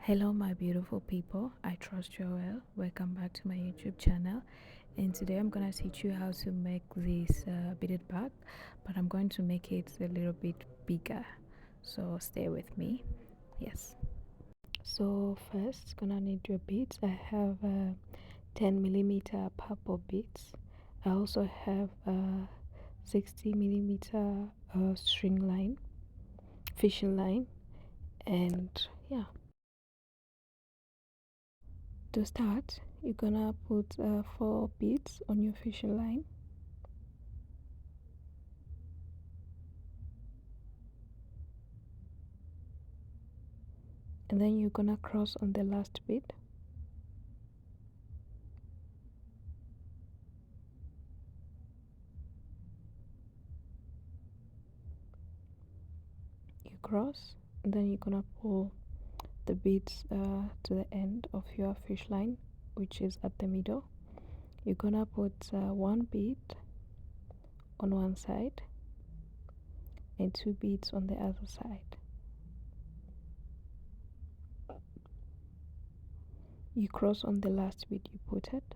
Hello my beautiful people, I trust you're well. Welcome back to my YouTube channel, and today I'm gonna teach you how to make this beaded bag, but I'm going to make it a little bit bigger, so stay with me. Yes, so first gonna need your beads. I have 10 millimeter purple beads. I also have 60 millimeter string line, fishing line, and yeah. To start, you're gonna put 4 beads on your fishing line, and then you're gonna cross on the last bead. You cross, and then you're gonna pull the beads to the end of your fish line, which is at the middle. You're gonna put one bead on one side and 2 beads on the other side. You cross on the last bead you put it,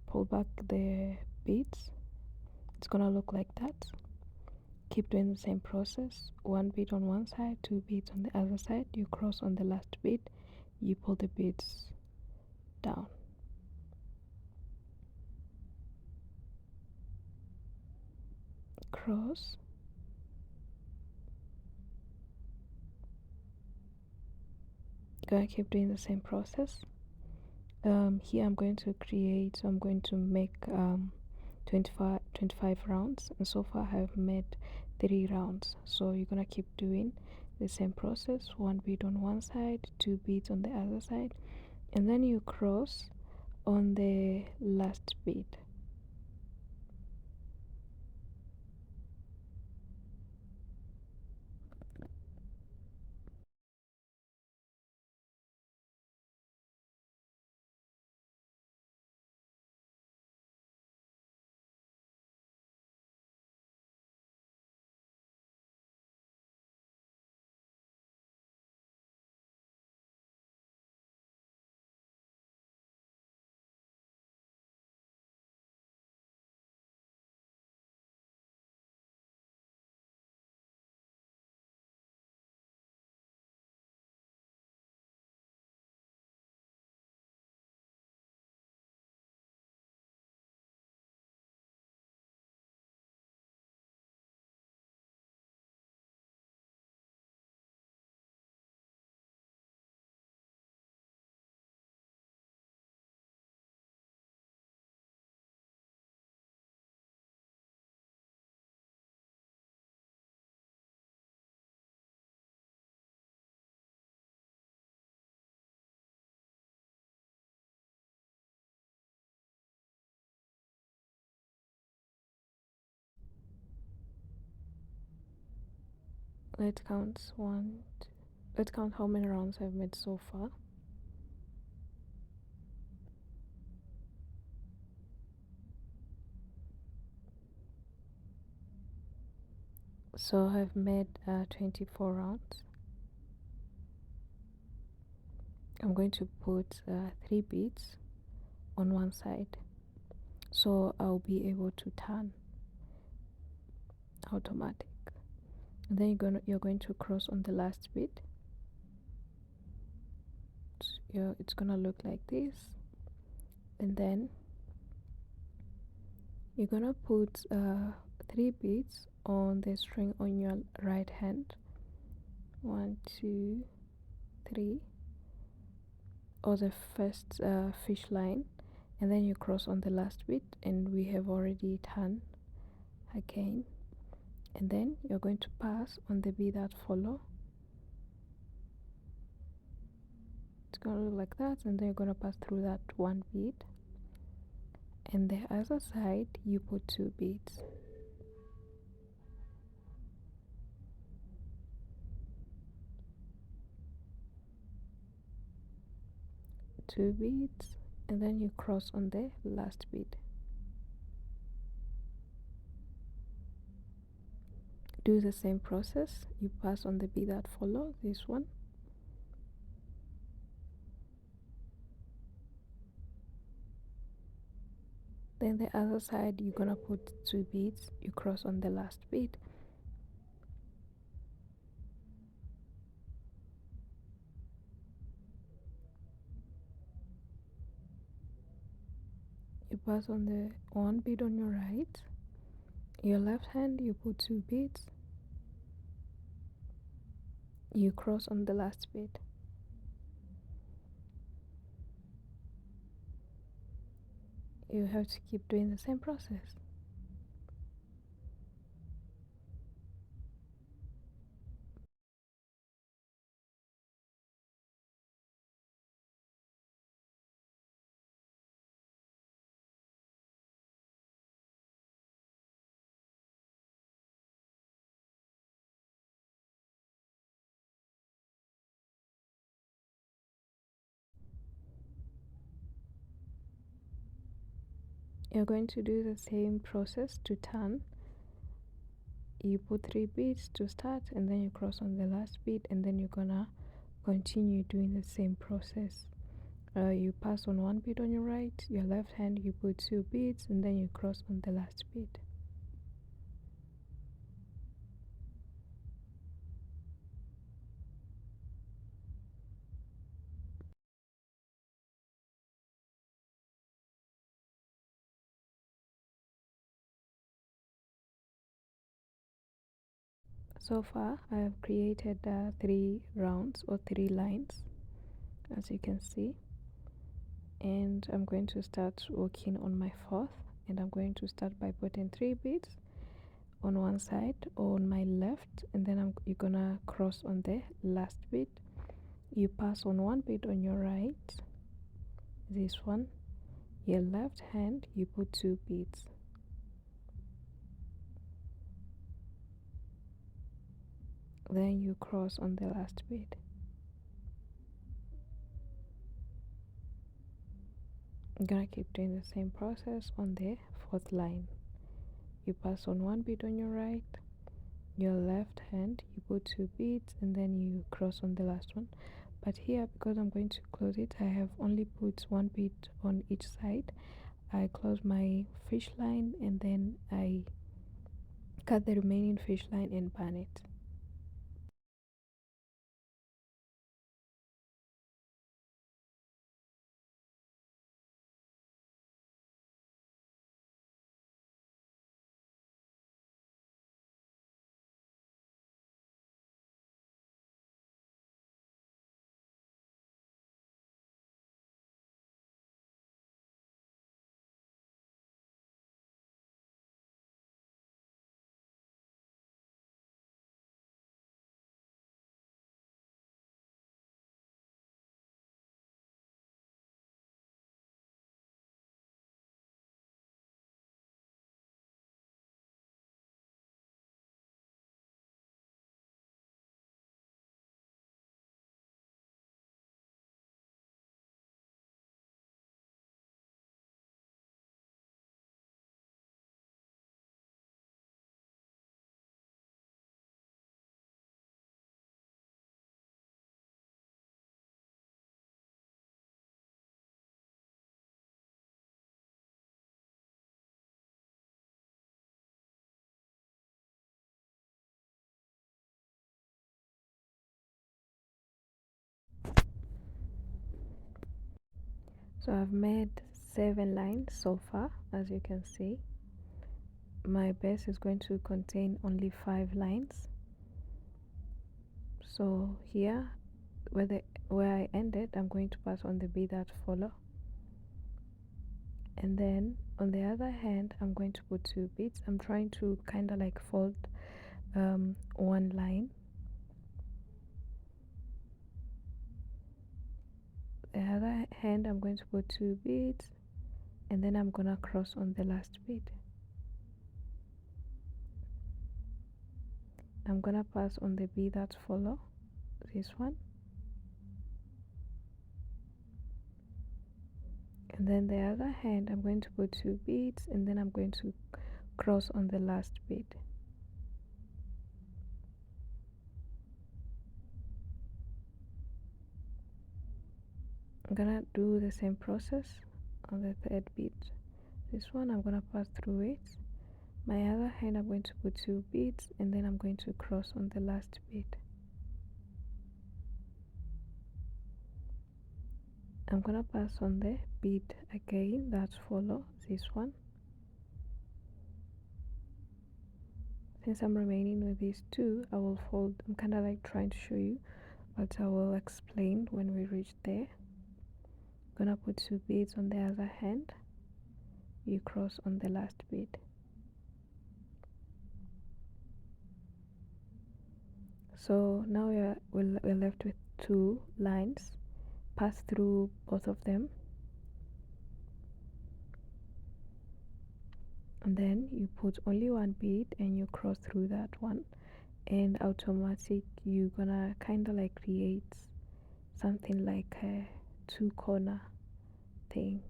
pull back the beads. It's gonna look like that. Keep doing the same process. 1 bead on one side, 2 beads on the other side. You cross on the last bead, you pull the beads down. Cross. Gonna keep doing the same process. Here I'm going to create, so I'm going to make 25 rounds, and so far I have made 3 rounds. So you're gonna keep doing the same process. 1 bead on one side, 2 beads on the other side, and then you cross on the last bead. Let's count let's count how many rounds I've made so far. So I've made 24 rounds. I'm going to put 3 beads on one side, so I'll be able to turn automatic. And then you're going to cross on the last bead. It's gonna look like this, and then you're gonna put 3 beads on the string on your right hand. 1, 2, 3, or the first fish line, and then you cross on the last bead, and we have already turned again, and then you're going to pass on the bead that follow. It's gonna look like that, and then you're gonna pass through that 1 bead, and the other side you put 2 beads. 2 beads, and then you cross on the last bead. Do the same process. You pass on the bead that follow, this one, Then the other side, you're gonna put 2 beads, you cross on the last bead. You pass on the 1 bead on your right, your left hand you put 2 beads, you cross on the last bead. You have to keep doing the same process. You're going to do the same process to turn. You put 3 beads to start, and then you cross on the last bead, and then you're gonna continue doing the same process. You pass on 1 bead on your right, your left hand you put 2 beads, and then you cross on the last bead. So far I have created 3 rounds or 3 lines, as you can see, and I'm going to start working on my 4th, and I'm going to start by putting 3 beads on one side or on my left, and then you're gonna cross on the last bead. You pass on 1 bead on your right, this one, your left hand you put 2 beads, then you cross on the last bead. I'm gonna keep doing the same process on the 4th line. You pass on 1 bead on your right, your left hand you put 2 beads, and then you cross on the last one. But here, because I'm going to close it, I have only put 1 bead on each side. I close my fish line, and then I cut the remaining fish line and band it. So I've made 7 lines so far, as you can see. My base is going to contain only 5 lines. So here, where I ended, I'm going to pass on the bead that follow, and then on the other hand I'm going to put 2 beads. I'm trying to kind of like fold one line. The other hand I'm going to put 2 beads, and then I'm gonna cross on the last bead. I'm gonna pass on the bead that follow, this one, and then the other hand I'm going to put 2 beads, and then I'm going to cross on the last bead. I'm gonna do the same process on the 3rd bead, this one I'm gonna pass through it. My other hand I'm going to put 2 beads, and then I'm going to cross on the last bead. I'm gonna pass on the bead again that follow this one. Since I'm remaining with these 2, I will fold. I'm kind of like trying to show you, but I will explain when we reach there. I'm gonna put 2 beads on the other hand. You cross on the last bead. So now we're left with 2 lines. Pass through both of them, and then you put only 1 bead and you cross through that one, and automatic you're gonna kind of like create something like a 2 corner thing.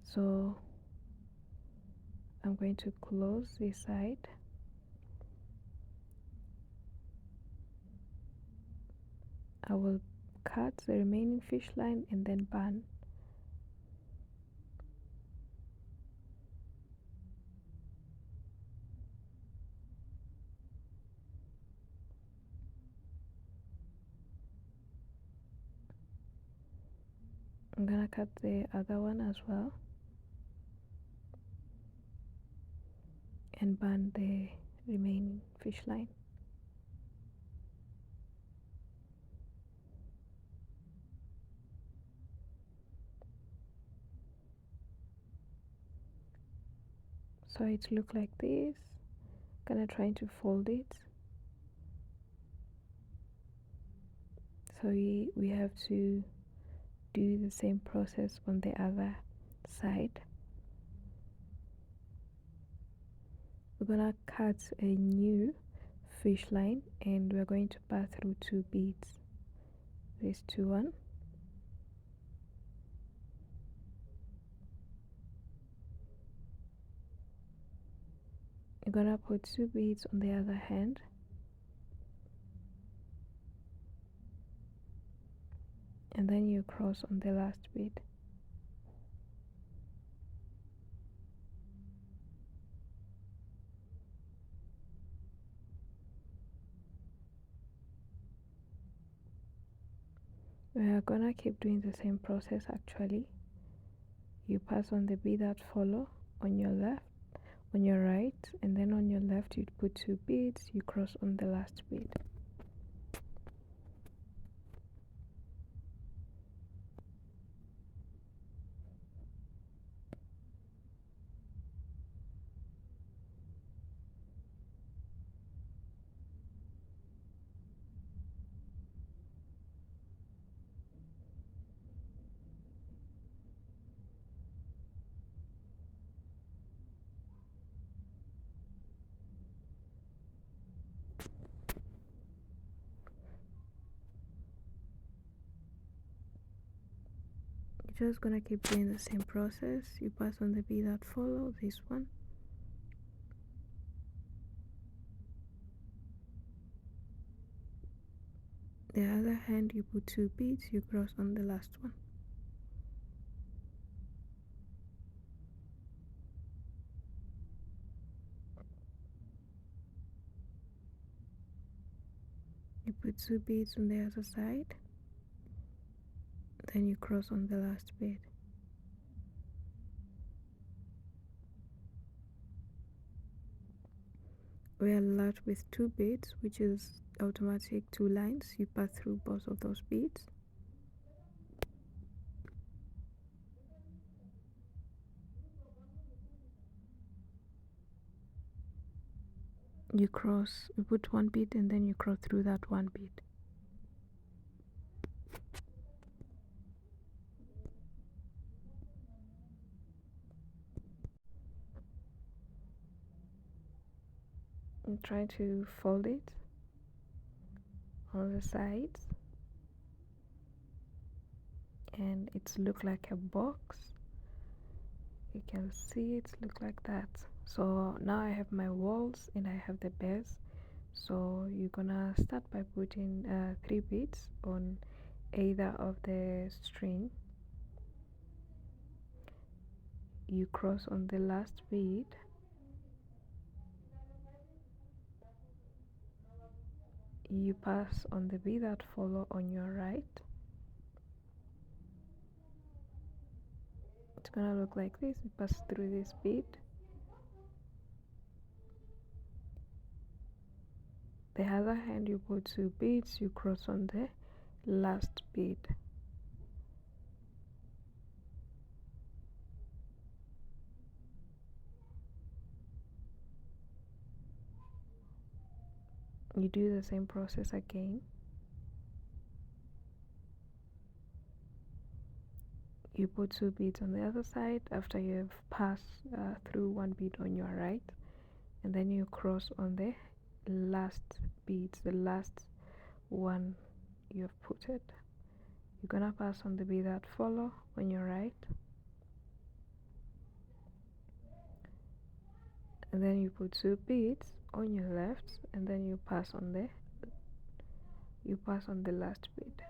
So I'm going to close this side. I will cut the remaining fish line and then band. I'm gonna cut the other one as well and band the remaining fish line. So it look like this. Gonna try to fold it. So we have to do the same process on the other side. We're gonna cut a new fish line and we're going to pass through 2 beads. This 2 one. You're gonna put 2 beads on the other hand. And then you cross on the last bead. We are gonna keep doing the same process actually. You pass on the bead that follow on your left, on your right, and then on your left you put 2 beads, you cross on the last bead. You're just gonna keep doing the same process. You pass on the bead that follow, this one. The other hand you put 2 beads, you cross on the last one. You put 2 beads on the other side, then you cross on the last bead. We are left with 2 beads, which is automatic 2 lines. You pass through both of those beads. You cross, you put 1 bead and then you cross through that 1 bead. And try to fold it on the sides, and it's look like a box. You can see it look like that. So now I have my walls and I have the base. So you're gonna start by putting 3 beads on either of the string. you cross on the last bead, you pass on the bead that follow on your right. It's gonna look like this. You pass through this bead, the other hand you put 2 beads, you cross on the last bead. You do the same process again. You put 2 beads on the other side after you have passed through 1 bead on your right, and then you cross on the last beads, the last one you have put it. You're gonna pass on the bead that follow on your right, and then you put 2 beads on your left, and then you pass on the last bead.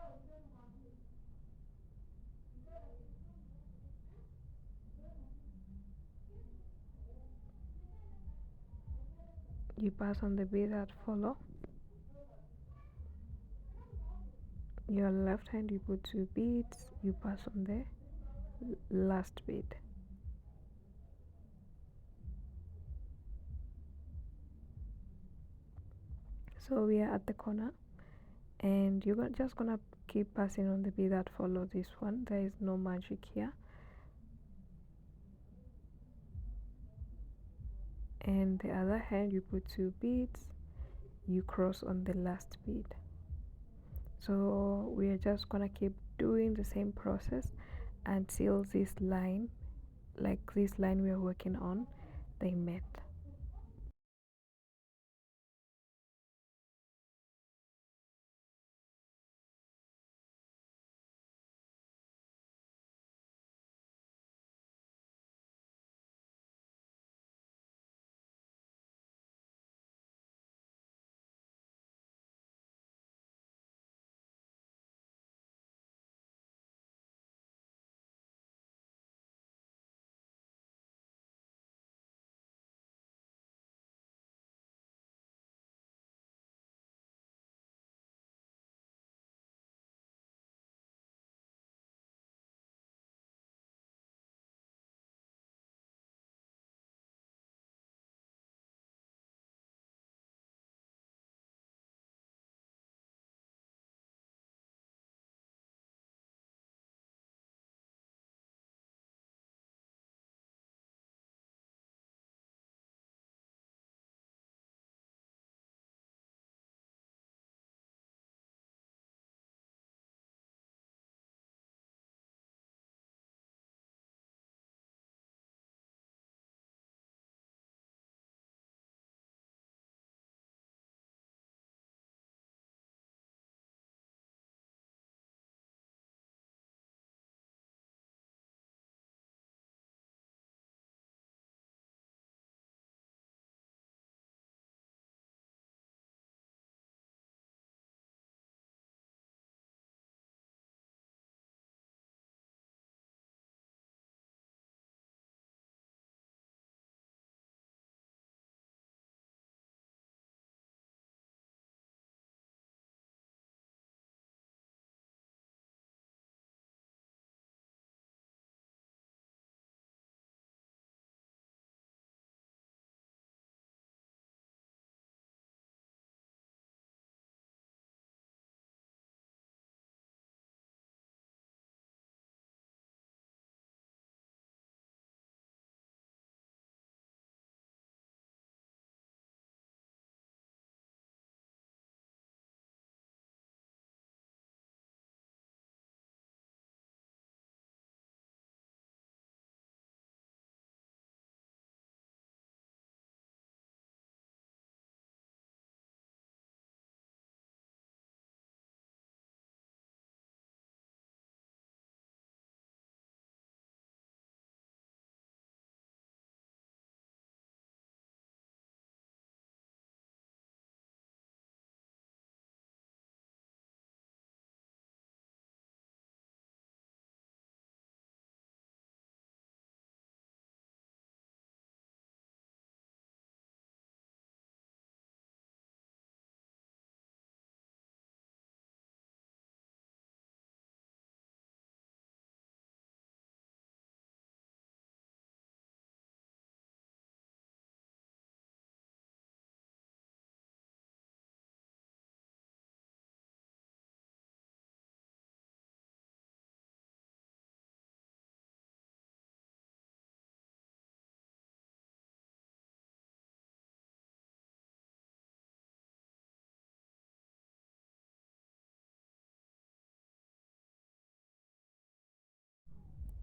You pass on the bead that follow. Your left hand you put 2 beads, you pass on the last bead. So we are at the corner, and you're just gonna keep passing on the bead that follow this one. There is no magic here. And the other hand you put 2 beads, you cross on the last bead. So we are just gonna keep doing the same process until this line, like this line we are working on, they met.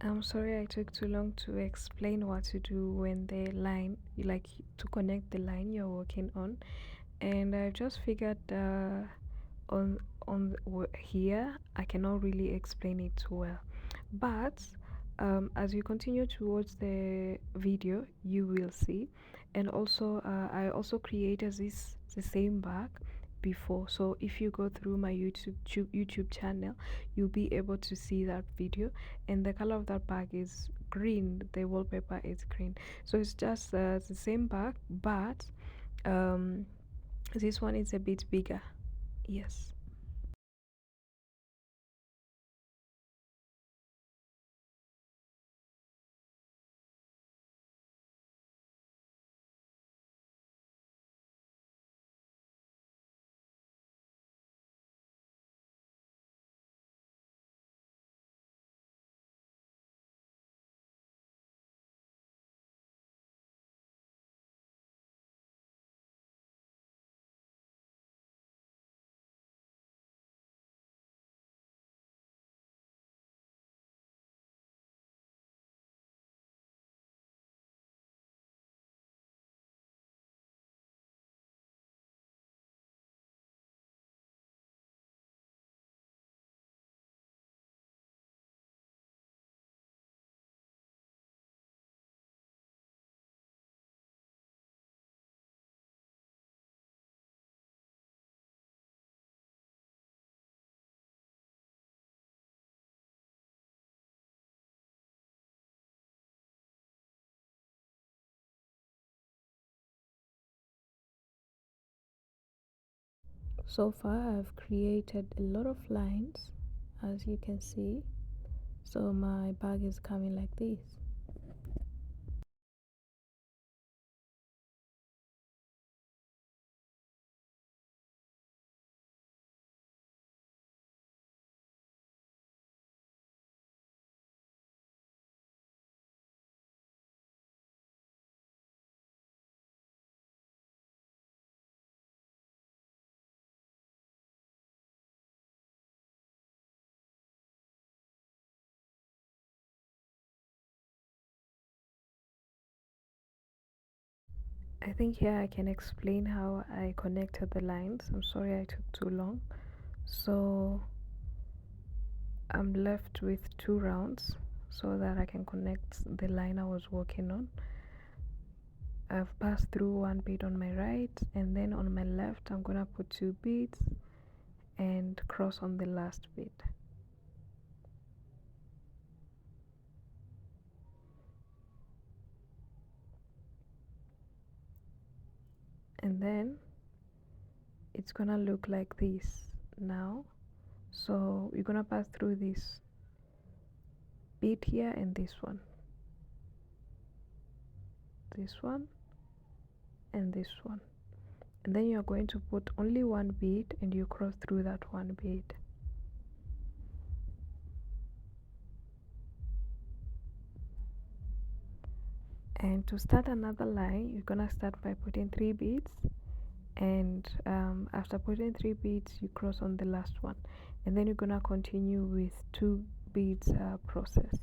I'm sorry I took too long to explain what to do when the line, like to connect the line you're working on. And I just figured on here I cannot really explain it too well. But as you continue towards the video, you will see. And also, I also created this the same bag before. So if you go through my YouTube channel, you'll be able to see that video. And the color of that bag is green. The wallpaper is green. So it's just the same bag, but um, this one is a bit bigger. Yes. So far I've created a lot of lines, as you can see. So my bag is coming like this. I think here I can explain how I connected the lines. I'm sorry I took too long. So I'm left with two rounds so that I can connect the line I was working on. I've passed through one bead on my right, and then on my left I'm gonna put two beads and cross on the last bead. And then it's gonna look like this now. So you're gonna pass through this bead here and this one and this one, and then you're going to put only one bead and you cross through that one bead. And to start another line, you're gonna start by putting three beads, and after putting three beads you cross on the last one, and then you're gonna continue with two beads process.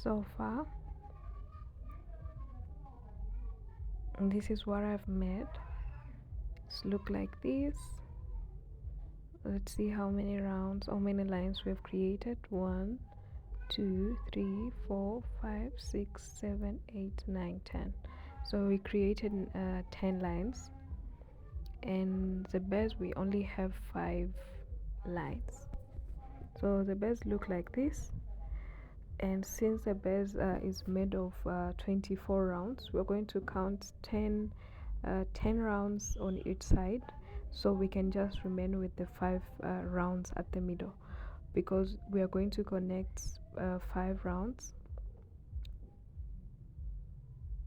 So far, this is what I've made. It's look like this. Let's see how many rounds, how many lines we've created. 1, 2, 3, 4, 5, 6, 7, 8, 9, 10. So we created 10 lines, and the base we only have 5 lines. So the base look like this, and since the base is made of 24 rounds, we're going to count 10 rounds on each side, so we can just remain with the 5 rounds at the middle, because we are going to connect 5 rounds.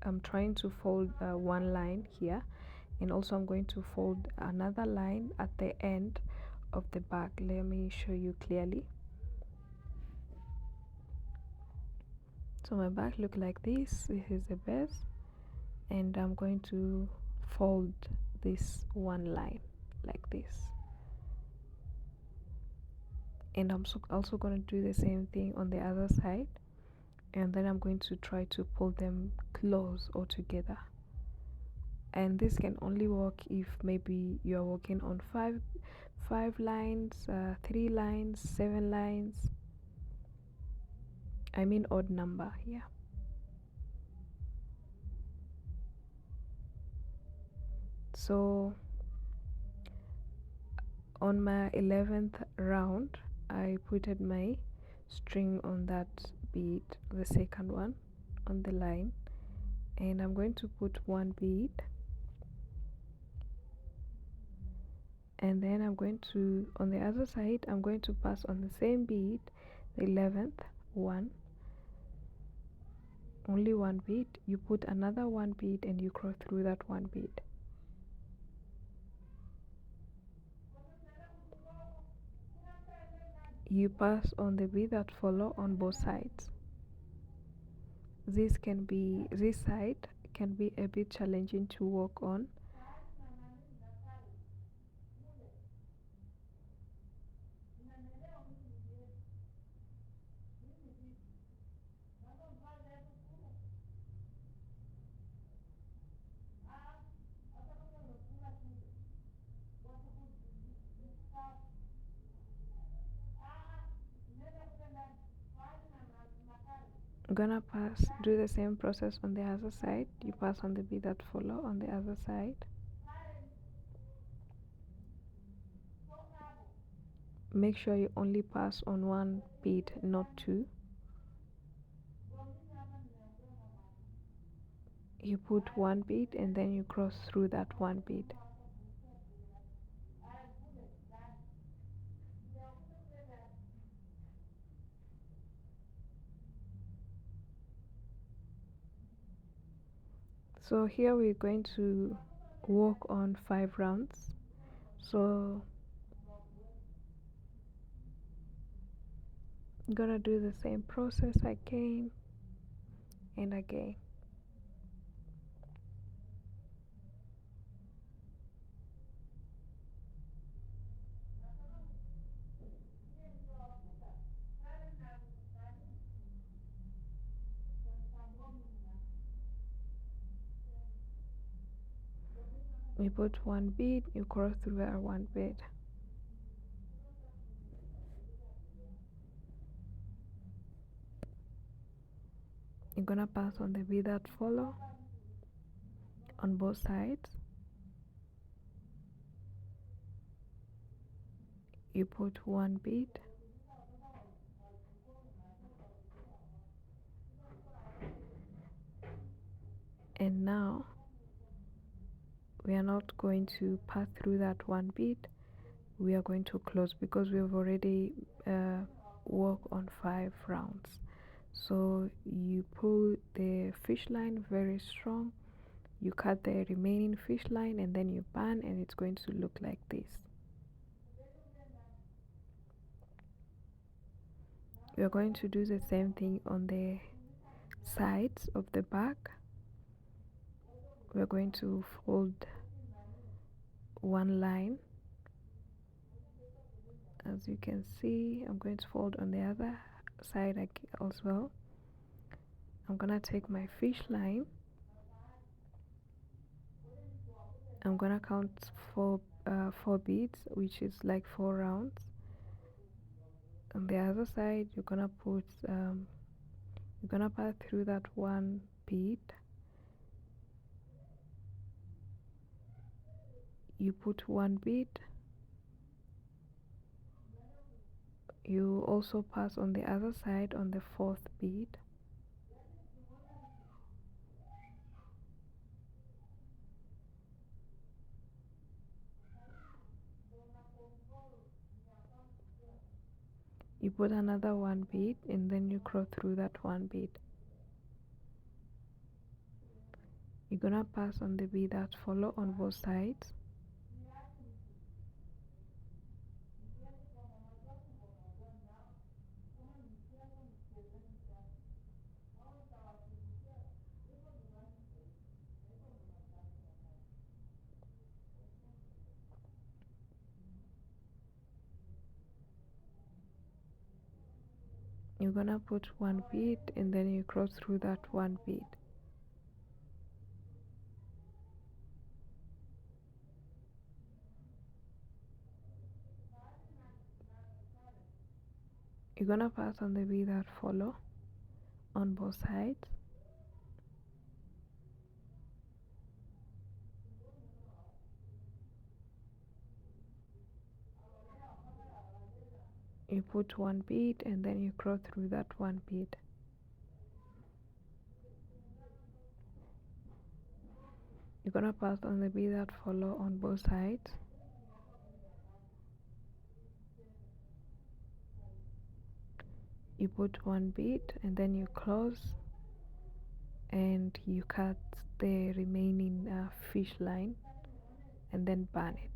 I'm trying to fold one line here, and also I'm going to fold another line at the end of the back. Let me show you clearly. So my back look like this. This is the base, and I'm going to fold this one line like this, and I'm also going to do the same thing on the other side, and then I'm going to try to pull them close or together. And this can only work if maybe you're working on five lines, 3 lines, 7 lines, I mean odd number. Yeah. So on my 11th round, I putted my string on that bead, the second one on the line, and I'm going to put one bead, and then I'm going to, on the other side, I'm going to pass on the same bead, the 11th one, only one bead. You put another one bead and you cross through that one bead. You pass on the bead that follow on both sides. This side can be a bit challenging to work on. I'm gonna do the same process on the other side. You pass on the bead that follow on the other side. Make sure you only pass on one bead, not 2. You put one bead and then you cross through that one bead. So here we're going to work on 5 rounds. So I'm gonna do the same process again and again. You put one bead, you cross through our one bead. You're gonna pass on the bead that follow on both sides. You put one bead, and now we are not going to pass through that one bead. We are going to close because we have already worked on 5 rounds. So you pull the fish line very strong, you cut the remaining fish line, and then you band, and it's going to look like this. We are going to do the same thing on the sides of the back. We're going to fold one line. As you can see, I'm going to fold on the other side as well. I'm gonna take my fish line. I'm gonna count four beads, which is like 4 rounds. On the other side, you're gonna pass through that one bead. You put one bead. You also pass on the other side on the fourth bead. You put another one bead and then you cross through that one bead. You're gonna pass on the bead that follow on both sides. You're gonna put one bead and then you cross through that one bead. You're gonna pass on the bead that follow on both sides. You put one bead and then you cross through that one bead. You're gonna pass on the bead that follow on both sides. You put one bead and then you close and you cut the remaining fish line and then burn it.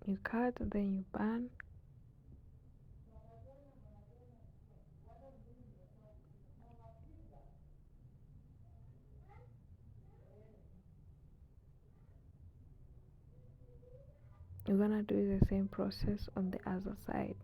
You cut and then you burn. You're gonna do the same process on the other side.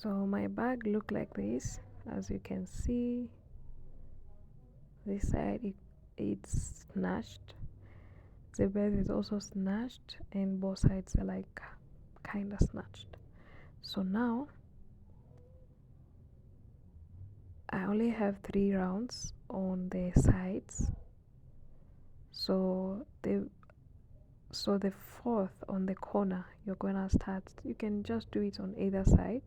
So my bag look like this. As you can see, this side it's snatched, the bed is also snatched, and both sides are like kind of snatched. So now I only have 3 rounds on the sides, so the fourth on the corner you're gonna start. You can just do it on either side,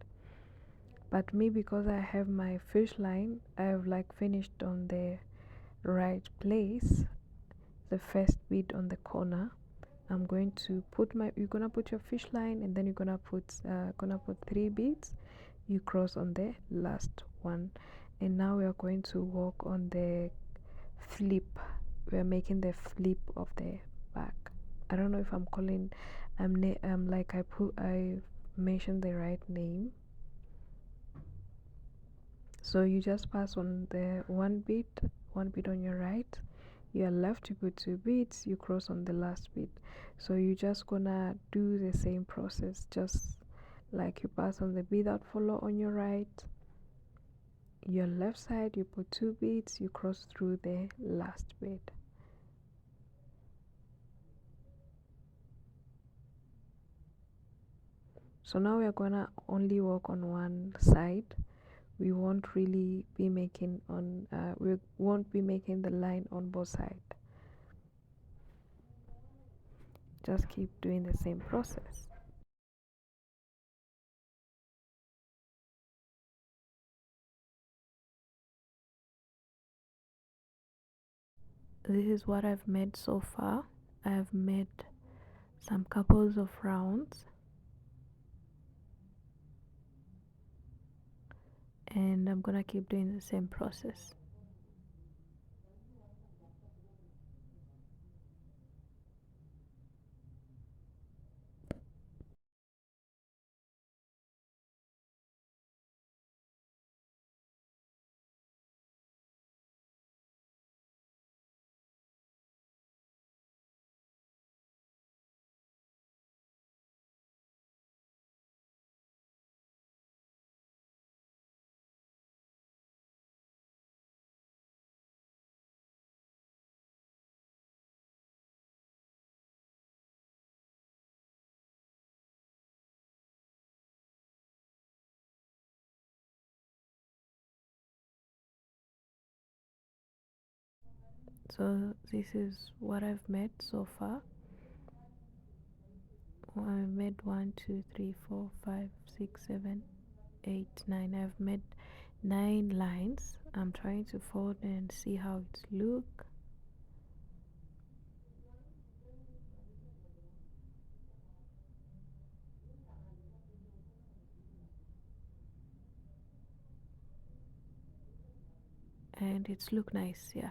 but me, because I have my fish line, I've like finished on the right place, the first bead on the corner. I'm going to put you're gonna put your fish line and then you're gonna put 3 beads. You cross on the last one, and now we are going to work on the flip. We are making the flip of the back. I don't know if I'm calling like I mentioned the right name. So you just pass on the one bead on your right, you're left, you put 2 beads, you cross on the last bead. So you're just gonna do the same process, just like you pass on the bead that follow on your right, your left side, you put 2 beads, you cross through the last bead. So now we are gonna only work on one side. We won't really be making on we won't be making the line on both sides. Just keep doing the same process. This is what I've made so far. I've made some couples of rounds, and I'm gonna keep doing the same process. So this is what I've made so far. I made 1 2 3 4 5 6 7 8 9. I've made 9 lines. I'm trying to fold and see how it look. And it's look nice, yeah.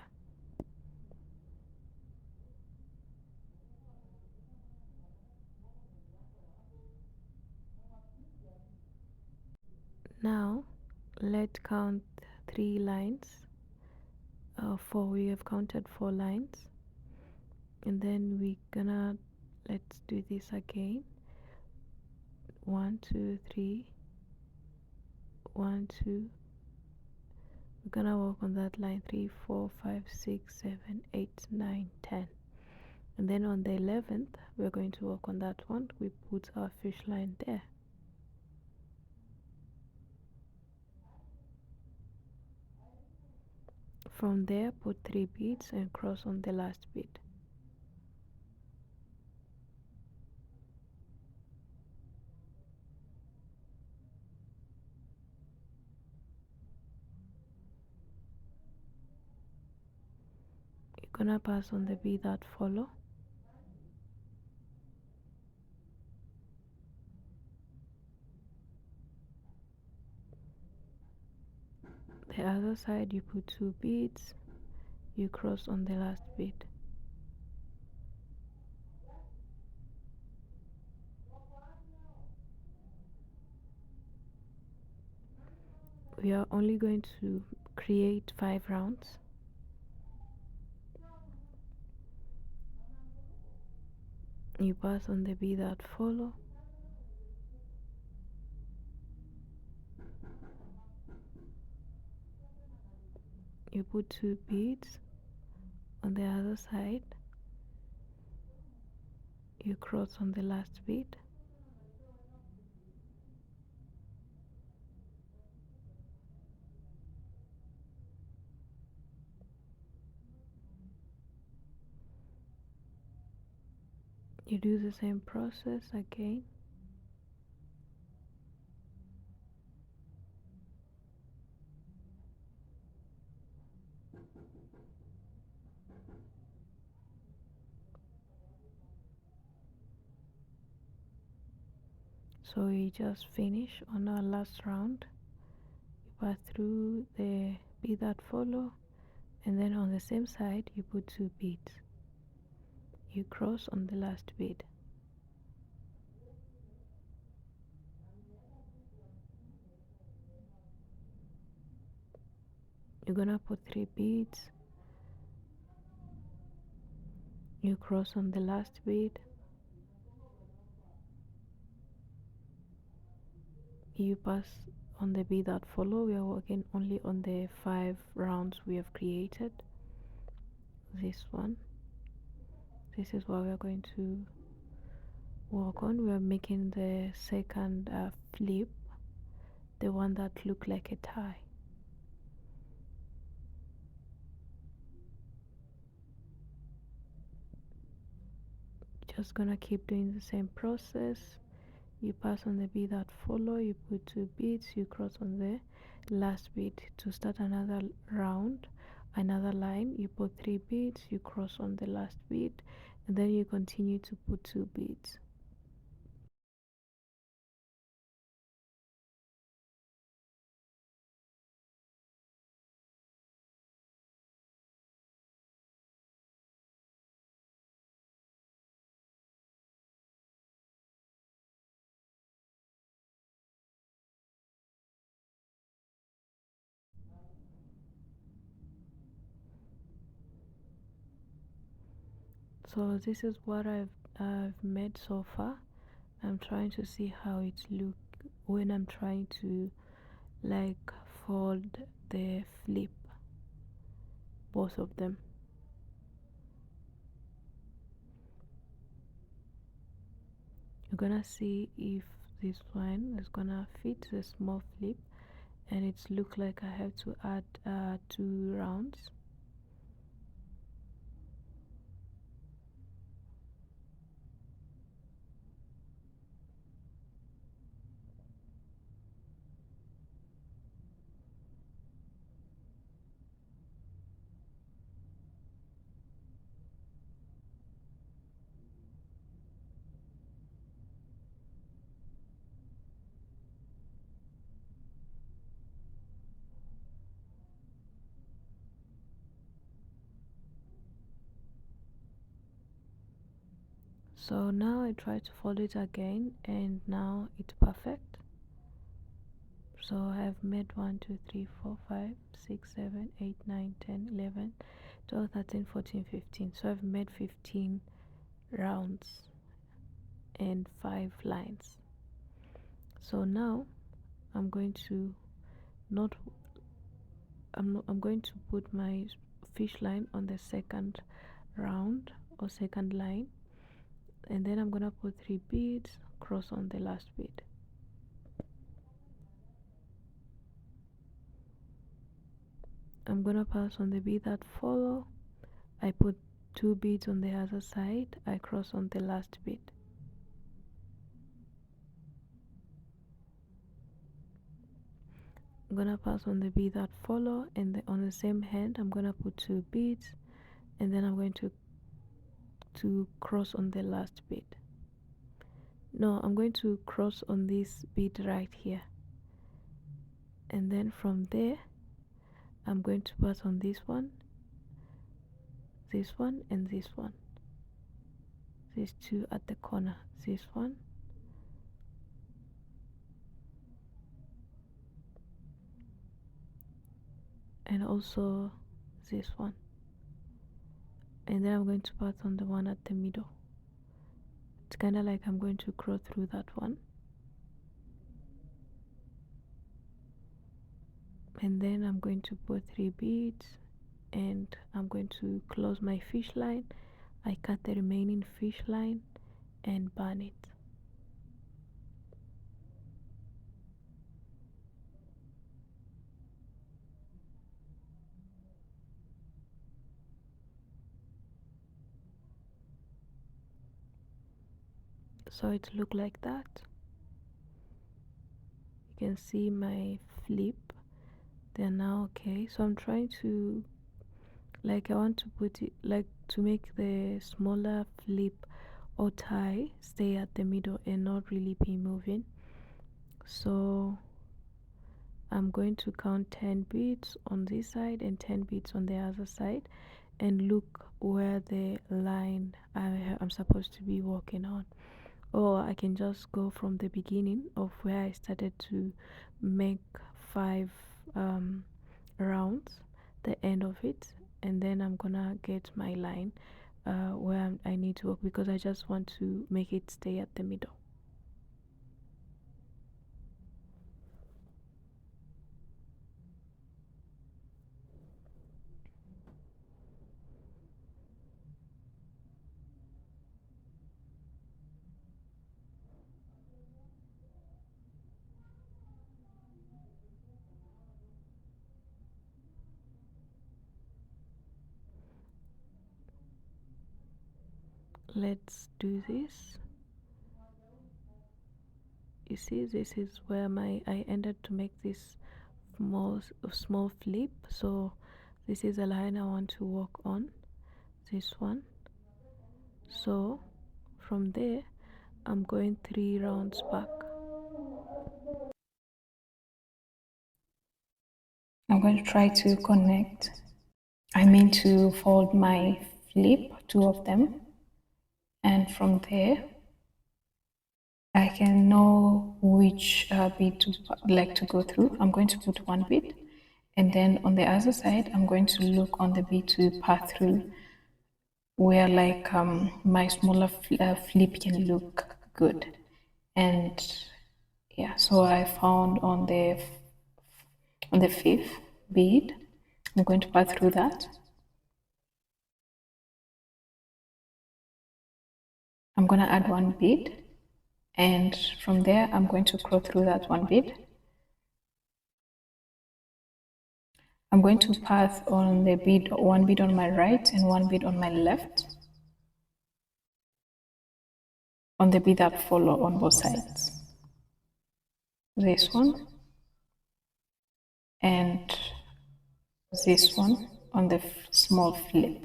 Now let's count 3 lines. 4, we have counted 4 lines, and then we gonna let's do this again. 1 2 3 1 2. We're gonna work on that line 3 4 5 6 7 8 9 10, and then on the 11th we're going to work on that one. We put our fish line there. From there, put 3 beads and cross on the last bead. You're gonna pass on the bead that follow. The other side, you put 2 beads, you cross on the last bead. We are only going to create 5 rounds. You pass on the bead that follow. You put 2 beads on the other side. You cross on the last bead. You do the same process again. So we just finish on our last round. You pass through the bead that follow, and then on the same side you put 2 beads. You cross on the last bead. You're gonna put 3 beads, you cross on the last bead, you pass on the bead that follow. We are working only on the 5 rounds we have created. This one, this is what we are going to work on. We are making the second flip, the one that look like a tie. Just gonna keep doing the same process. You pass on the bead that follow, you put 2 beads, you cross on the last bead. To start another round, another line, you put 3 beads, you cross on the last bead, and then you continue to put 2 beads. So this is what I've made so far. I'm trying to see how it look when I'm trying to like fold the flip, both of them. You're gonna see if this one is gonna fit the small flip, and it's look like I have to add 2 rounds. So now I try to fold it again, and now it's perfect. So I have made 1 2 3 4 5 6 7 8 9 10 11 12 13 14 15. So I've made 15 rounds and 5 lines. So now I'm going to not I'm going to put my fish line on the second round or second line, and then I'm gonna put 3 beads, cross on the last bead. I'm gonna pass on the bead that follow. I put 2 beads on the other side, I cross on the last bead. I'm gonna pass on the bead that follow, and on the same hand I'm gonna put 2 beads, and then I'm going to cross on the last bead. No, I'm going to cross on this bead right here, and then from there I'm going to pass on this one, and this one, these 2 at the corner, this one and also this one, and then I'm going to pass on the one at the middle. It's kind of like I'm going to cross through that one, and then I'm going to put 3 beads, and I'm going to close my fish line. I cut the remaining fish line and burn it. So it look like that. You can see my flip, they're now okay. So I'm trying to, like, I want to put it like to make the smaller flip or tie stay at the middle and not really be moving. So I'm going to count 10 beads on this side and 10 beads on the other side, and look where the line I'm supposed to be working on. Or I can just go from the beginning of where I started to make 5 rounds, the end of it, and then I'm gonna get my line where I need to work, because I just want to make it stay at the middle. Let's do this. You see, this is where I ended to make this small flip. So this is a line I want to work on, this one. So from there I'm going 3 rounds back. I'm going to try to connect, I mean to fold my flip, 2 of them, and from there I can know which bead to like to go through. I'm going to put 1 bead, and then on the other side I'm going to look on the bead to pass through, where like my smaller flip can look good. And yeah, so I found on the 5th bead, I'm going to pass through that. I'm going to add 1 bead, and from there I'm going to cross through that 1 bead. I'm going to pass on the bead, 1 bead on my right and 1 bead on my left, on the bead that follow on both sides. This one and this one on the small flip.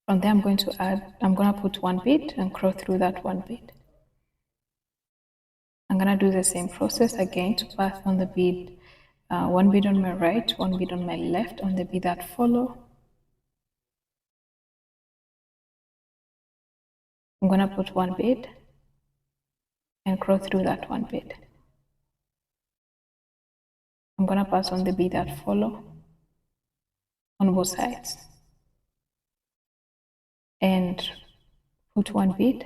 From there I'm going to put 1 bead and cross through that 1 bead. I'm going to do the same process again to pass on the bead, 1 bead on my right, 1 bead on my left on the bead that follow. I'm going to put 1 bead and cross through that 1 bead. I'm going to pass on the bead that follow on both sides and put 1 bead,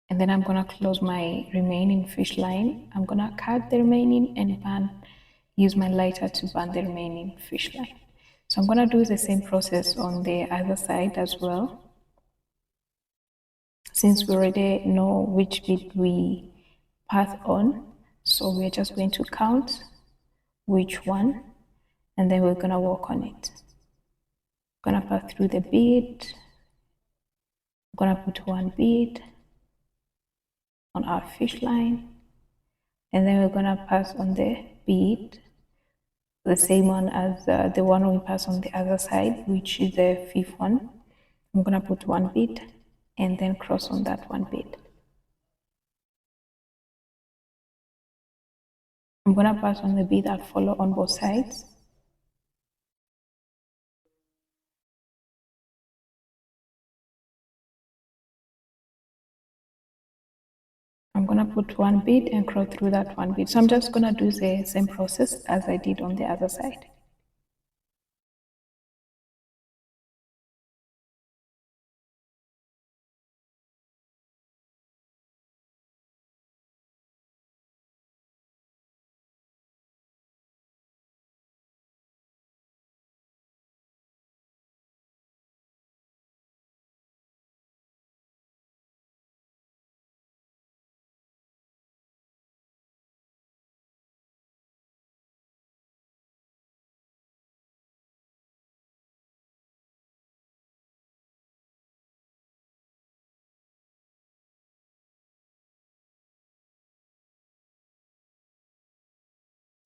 and then I'm going to close my remaining fish line. I'm going to cut the remaining and use my lighter to band the remaining fish line. So I'm going to do the same process on the other side as well, since we already know which bead we pass on. So we're just going to count which one, and then we're going to work on it. I'm going to pass through the bead. I'm going to put 1 bead on our fish line, and then we're going to pass on the bead, the same one as the one we pass on the other side, which is the 5th one. I'm going to put 1 bead and then cross on that 1 bead. I'm going to pass on the bead that follow on both sides. I'm going to put 1 bead and cross through that 1 bead. So I'm just going to do the same process as I did on the other side.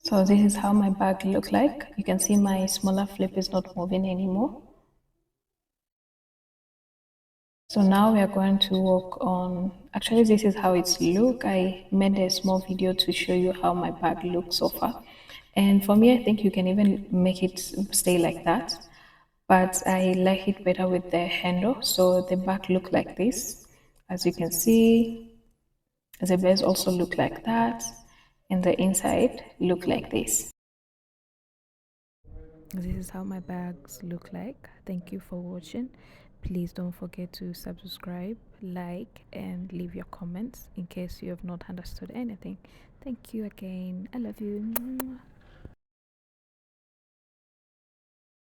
So this is how my bag look like. You can see my smaller flip is not moving anymore. So now we are going to work on, actually this is how it's look. I made a small video to show you how my bag looks so far. And for me, I think you can even make it stay like that. But I like it better with the handle. So the back look like this. As you can see, the base also look like that. And the inside look like this. This is how my bags look like. Thank you for watching. Please don't forget to subscribe, like, and leave your comments in case you have not understood anything. Thank you again. I love you.